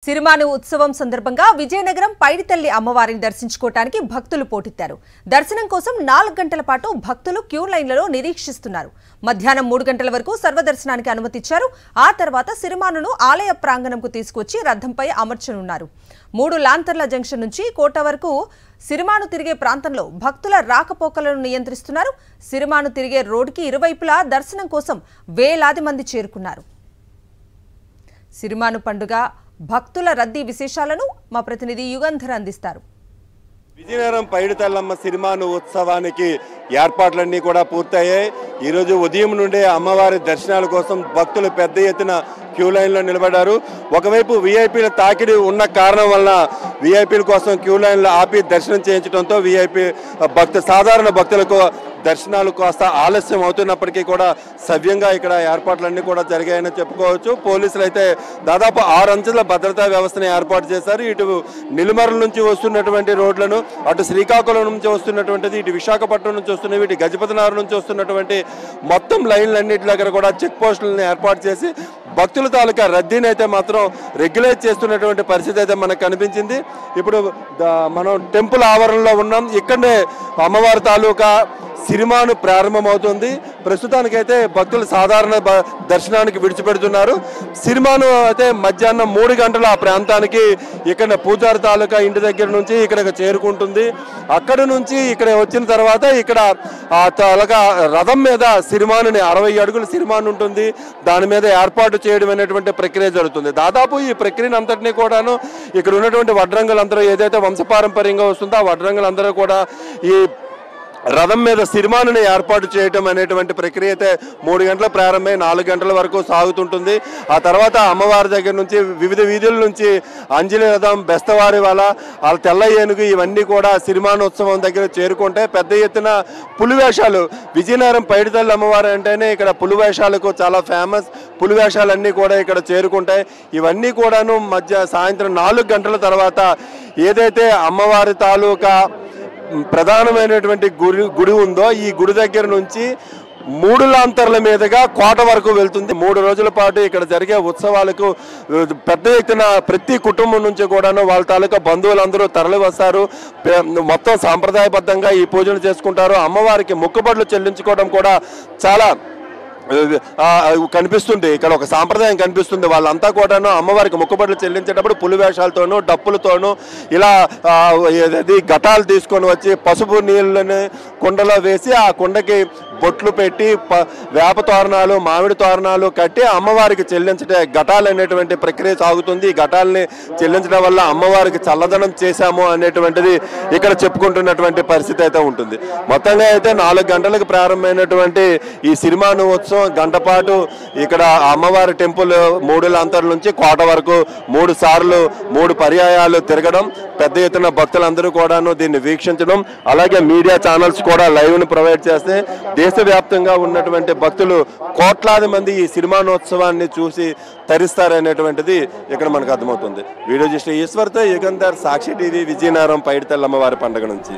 సిరిమాను ఉత్సవం సందర్భంగా విజయనగరం పైడితల్లి అమ్మవారిని దర్శించుకోవడానికి భక్తులు పోటెత్తారు. దర్శనం కోసం 4 గంటల పాటు భక్తులు క్యూ లైన్లలో నిరీక్షిస్తున్నారు. మధ్యాహ్నం 3 గంటల వరకు సర్వదర్శనానికి అనుమతిచ్చారు. ఆ తర్వాత సిరిమానును ఆలయ ప్రాంగణంకు తీసుకొచ్చి రథంపై అమర్చనున్నారు. 3 లాంతర్ల జంక్షన్ నుంచి కోట వరకు సిరిమాను తిరిగే ప్రాంతంలో భక్తుల రాకపోకలను నియంత్రిస్తున్నారు. సిరిమాను తిరిగే రోడ్డుకి ఇరువైపులా దర్శనం కోసం వేలాది మంది చేరుకున్నారు. సిరిమాను పండుగ భక్తుల రద్దీ విశేషాలను మా ప్రతినిధి యుగంధర్ అందిస్తారు. విజయనగరం పైడితల్లమ్మ సిరిమాను ఉత్సవానికి ఏర్పాట్లన్నీ కూడా పూర్తయ్యాయి. ఈరోజు ఉదయం నుండే అమ్మవారి దర్శనాల కోసం భక్తులు పెద్ద ఎత్తున క్యూ లైన్లో నిలబడ్డారు. ఒకవైపు వీఐపీల తాకిడి ఉన్న కారణం వలన వీఐపీల కోసం క్యూ లైన్లో ఆపి దర్శనం చేయించడంతో వీఐపీ సాధారణ భక్తులకు దర్శనాలు కాస్త ఆలస్యం అవుతున్నప్పటికీ కూడా సవ్యంగా ఇక్కడ ఏర్పాట్లన్నీ కూడా జరిగాయని చెప్పుకోవచ్చు. పోలీసులు అయితే దాదాపు 6 అంచెల భద్రతా వ్యవస్థను ఏర్పాటు చేశారు. ఇటు నిలుమర్ల నుంచి వస్తున్నటువంటి రోడ్లను, అటు శ్రీకాకుళం నుంచి వస్తున్నటువంటిది, ఇటు విశాఖపట్నం నుంచి వస్తున్నవి, ఇటు గజపతినగరం నుంచి వస్తున్నటువంటి మొత్తం లైన్లన్నింటి దగ్గర కూడా చెక్ పోస్టులను ఏర్పాటు చేసి భక్తుల తాలూకా రద్దీని అయితే మాత్రం రెగ్యులేట్ చేస్తున్నటువంటి పరిస్థితి అయితే మనకు కనిపించింది. ఇప్పుడు మనం టెంపుల్ ఆవరణలో ఉన్నాం. ఇక్కడనే అమ్మవారి తాలూకా సిరిమాను ప్రారంభమవుతుంది. ప్రస్తుతానికైతే భక్తులు సాధారణ దర్శనానికి విడిచిపెడుతున్నారు. సిరిమాను అయితే మధ్యాహ్నం 3 గంటల ఆ ప్రాంతానికి ఇక్కడ పూజారి తాలూకా ఇంటి దగ్గర నుంచి ఇక్కడికి చేరుకుంటుంది. అక్కడి నుంచి ఇక్కడ వచ్చిన తర్వాత ఇక్కడ ఆ తాలూకా రథం మీద సిరిమానుని 60 అడుగుల సిరిమాను ఉంటుంది. దాని మీద ఏర్పాటు చేయడం అనేటువంటి ప్రక్రియ జరుగుతుంది. దాదాపు ఈ ప్రక్రియను అంతటినీ కూడాను ఇక్కడ ఉన్నటువంటి వడ్రంగులందరూ ఏదైతే వంశపారంపర్యంగా వస్తుందో ఆ వడ్రంగులందరూ కూడా ఈ రథం మీద సిరిమానుని ఏర్పాటు చేయటం అనేటువంటి ప్రక్రియ అయితే 3 గంటల ప్రారంభమై 4 గంటల వరకు సాగుతుంటుంది. ఆ తర్వాత అమ్మవారి దగ్గర నుంచి వివిధ వీధుల నుంచి అంజలి రథం, బెస్తవారి వాళ్ళ తెల్ల ఏనుగు ఇవన్నీ కూడా సిరిమాను ఉత్సవం దగ్గర చేరుకుంటే పెద్ద ఎత్తున పులివేషాలు, విజయనగరం పైడితల్లి అమ్మవారు అంటేనే ఇక్కడ పులివేషాలకు చాలా ఫేమస్. పులివేషాలన్నీ కూడా ఇక్కడ చేరుకుంటాయి. ఇవన్నీ కూడాను సాయంత్రం 4 గంటల తర్వాత ఏదైతే అమ్మవారి తాలూకా ప్రధానమైనటువంటి గుడి ఉందో ఈ గుడి దగ్గర నుంచి 3 లాంతర్ల మీదుగా కోట వరకు వెళ్తుంది. 3 రోజుల పాటు ఇక్కడ జరిగే ఉత్సవాలకు పెద్ద ఎత్తున ప్రతి కుటుంబం నుంచి కూడాను వాళ్ళ తాలూకా బంధువులందరూ తరలి వస్తారు. మొత్తం సాంప్రదాయబద్ధంగా ఈ పూజలు చేసుకుంటారు. అమ్మవారికి మొక్కుబడులు చెల్లించుకోవడం కూడా చాలా కనిపిస్తుంది. ఇక్కడ ఒక సాంప్రదాయం కనిపిస్తుంది. వాళ్ళంతా కూడాను అమ్మవారికి మొక్కుబడులు చెల్లించేటప్పుడు పులివేషాలతోనూ డప్పులతోనూ ఇలా ఘటాలు తీసుకొని వచ్చి పసుపు నీళ్ళని కుండలో వేసి ఆ కుండకి బొట్లు పెట్టి వేప తోరణాలు, మామిడి తోరణాలు కట్టి అమ్మవారికి చెల్లించే ఘటాలు అనేటువంటి ప్రక్రియ సాగుతుంది. ఈ ఘటాలని చెల్లించడం వల్ల అమ్మవారికి చల్లదనం చేశాము అనేటువంటిది ఇక్కడ చెప్పుకుంటున్నటువంటి పరిస్థితి అయితే ఉంటుంది. మొత్తంగా అయితే 4 గంటలకు ప్రారంభమైనటువంటి ఈ సిరిమాను ఉత్సవం గంట పాటు ఇక్కడ అమ్మవారి టెంపుల్ 3 లాంతర్ల నుంచి కోట వరకు 3 సార్లు 3 పర్యాయాలు తిరగడం, పెద్ద ఎత్తున భక్తులందరూ కూడాను దీన్ని వీక్షించడం, అలాగే మీడియా ఛానల్స్ కూడా లైవ్ను ప్రొవైడ్ చేస్తే దేశవ్యాప్తంగా ఉన్నటువంటి భక్తులు కోట్లాది మంది ఈ సిరిమానోత్సవాన్ని చూసి తరిస్తారనేటువంటిది ఇక్కడ మనకు అర్థమవుతుంది. వీడియో జర్నలిస్ట్ ఈశ్వర్తో యుగంధర్, సాక్షి టీవీ, విజయనగరం పైడితల్లి అమ్మవారి పండుగ నుంచి.